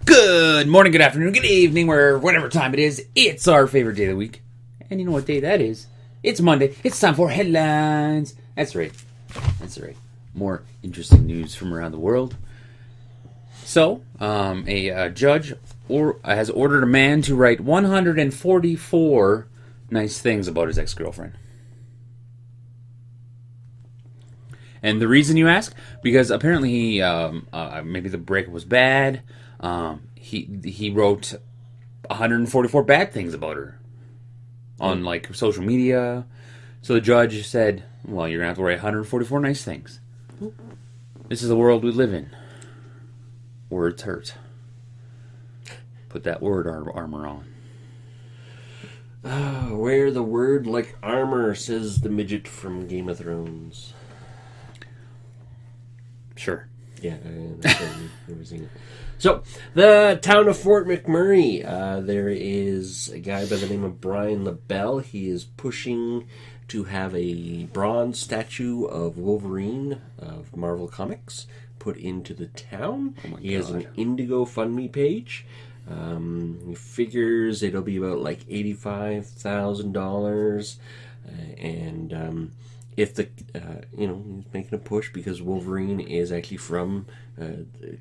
Good morning, good afternoon, good evening, whatever time it is. It's our favorite day of the week. And you know what day that is? It's Monday. It's time for headlines. That's right. More interesting news from around the world. So, a judge has ordered a man to write 144 nice things about his ex-girlfriend. And the reason, you ask? Because apparently he, maybe the breakup was bad. He wrote 144 bad things about her on like social media. So the judge said, well, you're going to have to write 144 nice things. This is the world we live in. Words hurt. Put that word armor on. Wear the word like armor, says the midget from Game of Thrones. Sure. Yeah, that's what we were singing. So, the town of Fort McMurray, there is a guy by the name of Brian LaBelle. He is pushing to have a bronze statue of Wolverine of Marvel Comics put into the town. He has an IndigoFundMe page. He figures it'll be about like $85,000. And if the, he's making a push because Wolverine is actually from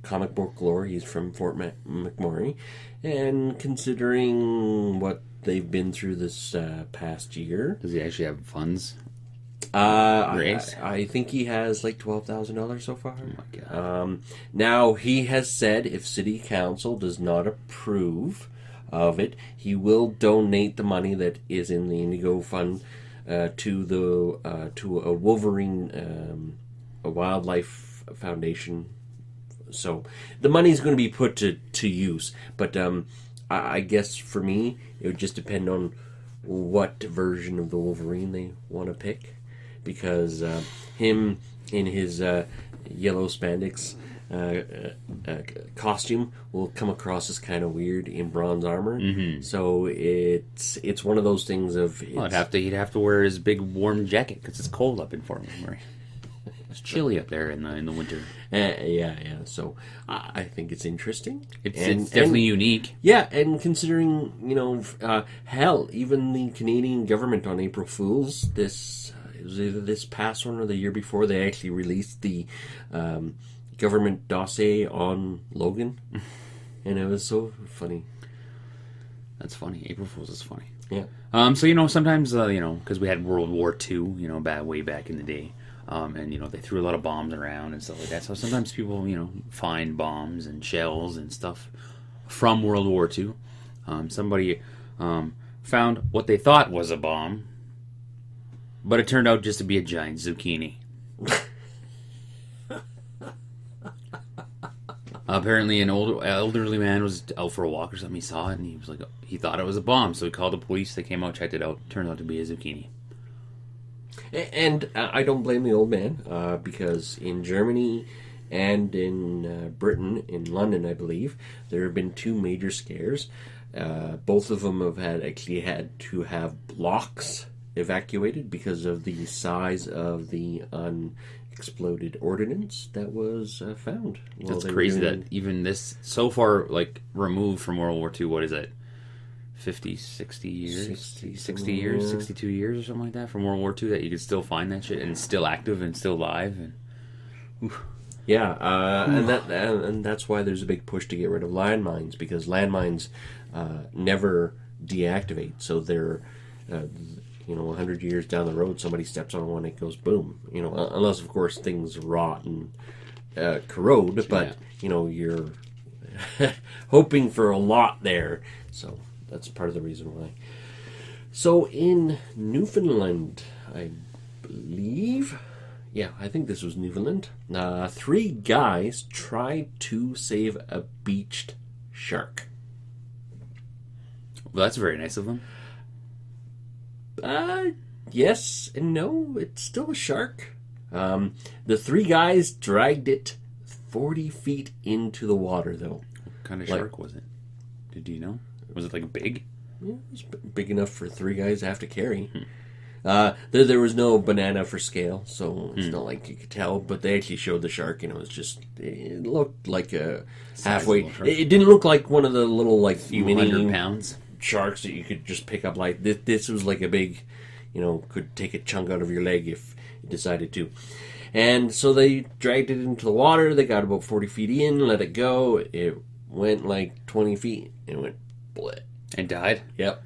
comic book lore. He's from Fort McMurray. And considering what they've been through this past year. Does he actually have funds? I think he has like $12,000 so far. Oh my God. Now, he has said if City Council does not approve of it, he will donate the money that is in the Indigo Fund to a Wolverine a wildlife foundation. So the money's going to be put to use. But I guess for me, it would just depend on what version of the Wolverine they want to pick. Because him in his yellow spandex costume will come across as kind of weird in bronze armor. Mm-hmm. So it's one of those things of... Well, he'd have to wear his big warm jacket because it's cold up in Fort McMurray. It's chilly up there in the winter. Yeah. So I think it's interesting. It's definitely unique. Yeah, and considering, hell, even the Canadian government on April Fool's, it was either this past one or the year before, they actually released the government dossier on Logan. And it was so funny. That's funny. April Fool's is funny. Yeah. So, sometimes, because we had World War II, way back in the day. And, they threw a lot of bombs around and stuff like that. So sometimes people, find bombs and shells and stuff from World War II. Somebody found what they thought was a bomb, but it turned out just to be a giant zucchini. Apparently an elderly man was out for a walk or something. He saw it and he was like, he thought it was a bomb. So he called the police. They came out, checked it out. Turned out to be a zucchini. And I don't blame the old man, because in Germany and in Britain, in London, I believe, there have been two major scares. Both of them have had to have blocks evacuated because of the size of the unexploded ordnance that was found. That's crazy that even this, so far, removed from World War II, what is it? 50, 60 years, 60 years, 62 years or something like that from World War II, that you could still find that shit and it's still active and still live. And yeah, and that's why there's a big push to get rid of landmines, because landmines never deactivate. So they're 100 years down the road, somebody steps on one, it goes boom. Unless of course things rot and corrode, but you're hoping for a lot there. So that's part of the reason why. So in Newfoundland, I believe, I think this was Newfoundland, 3 guys tried to save a beached shark. Well, that's very nice of them. Yes and no. It's still a shark. The 3 guys dragged it 40 feet into the water, though. What kind of shark was it? Did you know? Was it big? Yeah, it was big enough for 3 guys to have to carry. There was no banana for scale, so it's not like you could tell. But they actually showed the shark, and it looked like a halfway. Sizable shark. It didn't look like one of the little like few mini 100 pounds. sharks that you could just pick up. Like this was like a big, could take a chunk out of your leg if you decided to. And so they dragged it into the water. They got about 40 feet in, let it go. It went like 20 feet and went bleh. And died? Yep.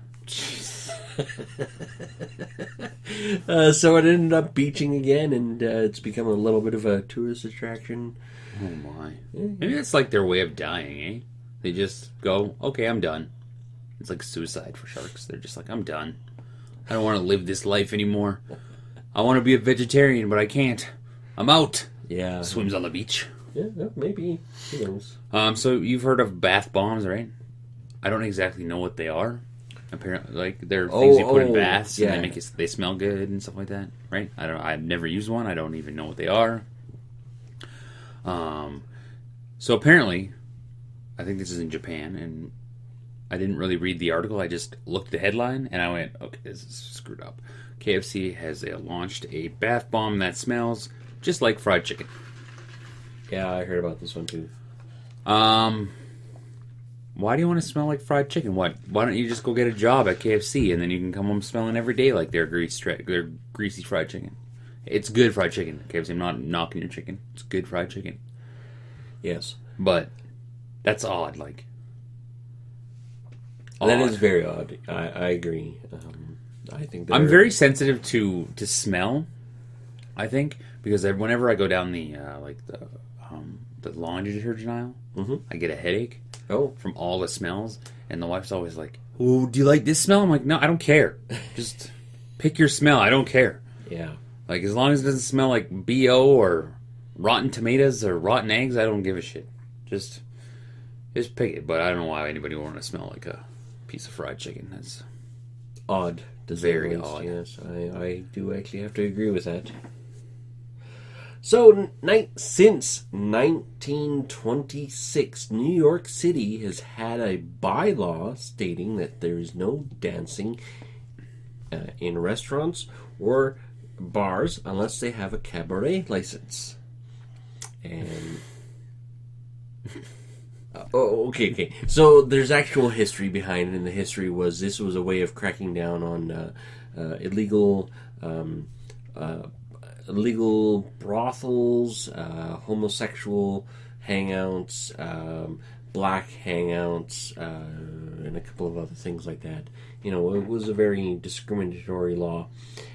So it ended up beaching again, and it's become a little bit of a tourist attraction. Oh my. Maybe that's like their way of dying, eh? They just go, okay, I'm done. It's like suicide for sharks. They're just like, I'm done. I don't want to live this life anymore. I want to be a vegetarian, but I can't. I'm out. Yeah. Swims on the beach. Yeah, maybe. Who knows? So you've heard of bath bombs, right? I don't exactly know what they are. Apparently, like they're things you put in baths and they smell good and stuff like that, right? I've never used one. I don't even know what they are. So apparently, I think this is in Japan, and I didn't really read the article. I just looked at the headline and I went, okay, this is screwed up. KFC has launched a bath bomb that smells just like fried chicken. Yeah, I heard about this one too. Why do you want to smell like fried chicken? Why don't you just go get a job at KFC and then you can come home smelling every day like their greasy fried chicken? It's good fried chicken. KFC, I'm not knocking your chicken. It's good fried chicken. Yes. But that's odd. Like that is very odd. I agree. I think I'm very sensitive to smell. I think because whenever I go down the laundry detergent aisle, I get a headache. Oh, from all the smells, and the wife's always like, "Oh, do you like this smell?" I'm like, "No, I don't care. Just pick your smell. I don't care." Yeah. Like as long as it doesn't smell like BO or rotten tomatoes or rotten eggs, I don't give a shit. Just pick it. But I don't know why anybody would want to smell like a piece of fried chicken. That's odd. Very odd. Yes, I do actually have to agree with that. So, since 1926, New York City has had a bylaw stating that there is no dancing in restaurants or bars unless they have a cabaret license. And okay. So there's actual history behind it, and the history was this was a way of cracking down on illegal brothels, homosexual hangouts, black hangouts, and a couple of other things like that. It was a very discriminatory law.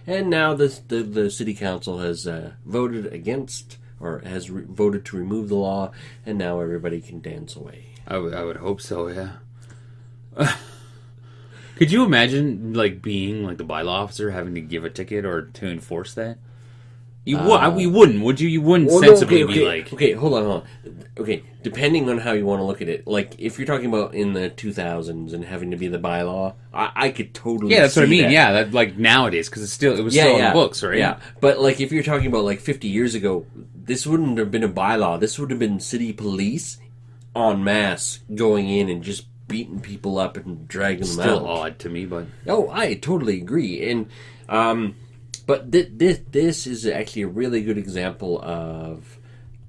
And now the city council has voted against, or has voted to remove the law, and now everybody can dance away. I would hope so, yeah. Could you imagine, like, being, like, the bylaw officer, having to give a ticket or to enforce that? You wouldn't, would you? You wouldn't sensibly be like... Okay, hold on. Okay, depending on how you want to look at it. Like, if you're talking about in the 2000s and having to be the bylaw, I could totally Yeah, that's see what I mean. that. Yeah, that, like, nowadays, because it was still in the books, right? Yeah, but, like, if you're talking about, like, 50 years ago, this wouldn't have been a bylaw. This would have been city police en masse going in and just beating people up and dragging them out. Still odd to me, but... Oh, I totally agree. And... But this is actually a really good example of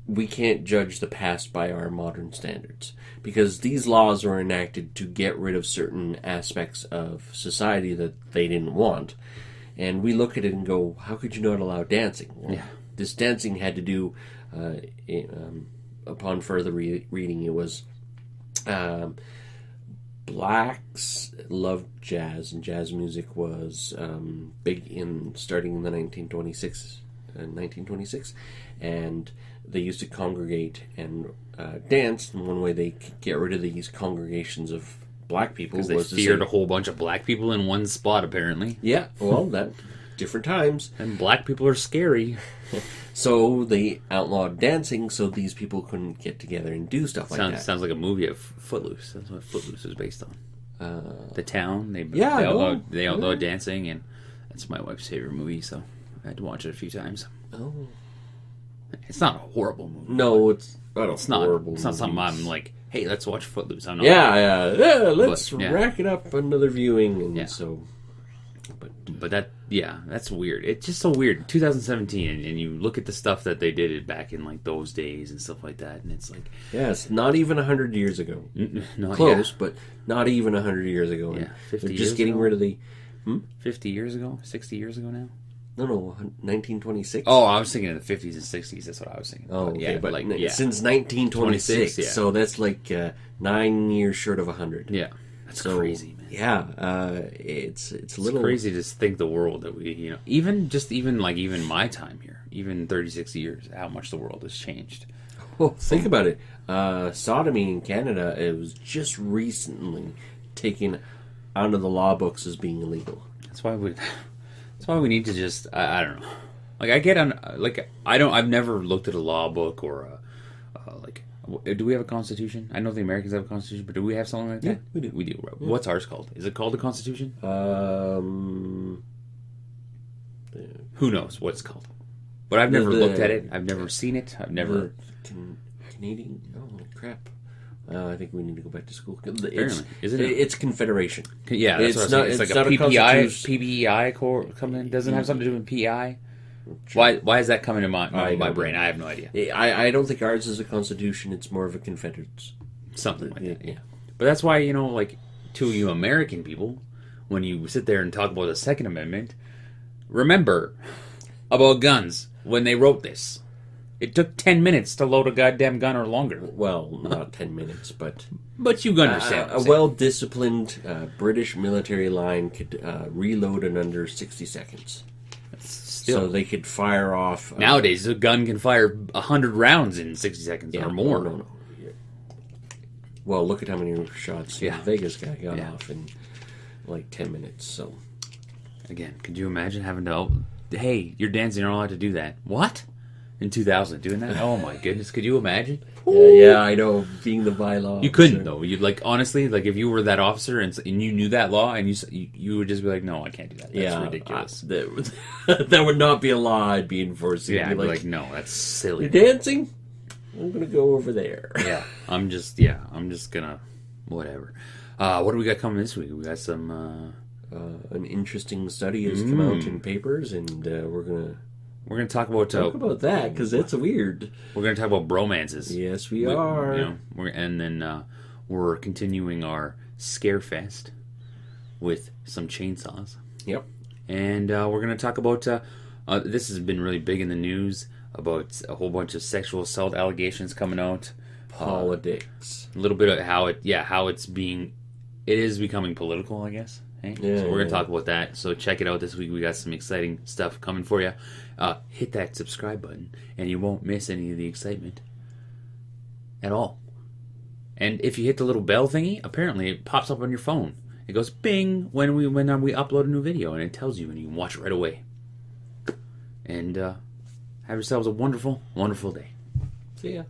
we can't judge the past by our modern standards, because these laws were enacted to get rid of certain aspects of society that they didn't want. And we look at it and go, how could you not allow dancing? Well, this dancing had to do, upon further reading, it was... blacks loved jazz, and jazz music was big starting in the 1926, and they used to congregate and dance. And one way they could get rid of these congregations of black people was they feared a whole bunch of black people in one spot, apparently. Yeah, well, that different times. And black people are scary. So they outlawed dancing so these people couldn't get together and do stuff like that. Sounds like a movie of Footloose. That's what Footloose is based on. The town. They outlawed dancing, and that's my wife's favorite movie, so I had to watch it a few times. Oh. It's not a horrible movie. No, it's not horrible. It's not something I'm like, hey, let's watch Footloose. I'm not. Yeah. Let's rack it up another viewing, and so. But Yeah, that's weird. It's just so weird. 2017, and you look at the stuff that they did back in like those days and stuff like that, and it's like, Yeah, it's not even 100 years ago. not Close, but not even 100 years ago. Yeah, And 50 they're years just getting ago? rid of the 50 years ago, 60 years ago now. no 1926. Oh, I was thinking in the 50s and 60s. That's what I was thinking. Oh, But okay, yeah, but like since 1926, 26, yeah. so that's like 9 years short of 100. yeah, that's So, crazy, man. Yeah, it's a It's little crazy to think the world that we, even my time here, even 36 years, how much the world has changed. Well, think about it. Sodomy in Canada, it was just recently taken out of the law books as being illegal. That's why we need to just, I don't know. Like I get on, like I've never looked at a law book or like, do we have a constitution? I know the Americans have a constitution, but do we have something like that? Yeah, we do. We do. Right? What's ours called? Is it called the Constitution? Who knows what it's called? But I've never looked at it. I've never seen it. I've never. Canadian. Oh crap! I think we need to go back to school. Apparently, isn't it? It's Confederation. Yeah, that's It's what I was not- saying. It's like it's a not a PPI, constitution. PBEI core coming. Doesn't have something to do with PI. Why is that coming to my I don't brain? know. I have no idea. I don't think ours is a constitution. It's more of a Confederates. Something like that. Yeah. But that's why, like, to you American people, when you sit there and talk about the Second Amendment, remember about guns when they wrote this. It took 10 minutes to load a goddamn gun or longer. Well, not 10 minutes, but But you understand. a well-disciplined British military line could reload in under 60 seconds. Still. So they could fire off... Nowadays, a gun can fire 100 rounds in 60 seconds or more. No. Well, look at how many shots Yeah. the Vegas guy got Yeah. off in like 10 minutes. So Again, could you imagine having to... hey, you're dancing, you're not allowed to do that. What? In 2000, doing that? Oh my goodness, could you imagine? yeah, I know. Being the bylaw, You couldn't though. You'd like honestly, like if you were that officer and you knew that law, and you would just be like, no, I can't do that. That's ridiculous. That would not be a law I'd be enforcing. Yeah, I'd I'd be be like, no, that's silly. you're dancing. I'm gonna go over there. Yeah, I'm just gonna whatever. What do we got coming this week? We got some. An interesting study has come out in papers, and we're gonna talk about talk about that because it's weird. we're gonna talk about bromances. Yes, we are. And then we're continuing our scare fest with some chainsaws. Yep. And we're going to talk about, this has been really big in the news, about a whole bunch of sexual assault allegations coming out. Politics. A little bit of how it is becoming political, I guess. Hey? Yeah, So we're going to yeah. talk about that. So check it out this week. We got some exciting stuff coming for you. Hit that subscribe button, and you won't miss any of the excitement at all. And if you hit the little bell thingy, apparently it pops up on your phone. It goes bing when we upload a new video, and it tells you, and you can watch it right away. And have yourselves a wonderful, wonderful day. See ya.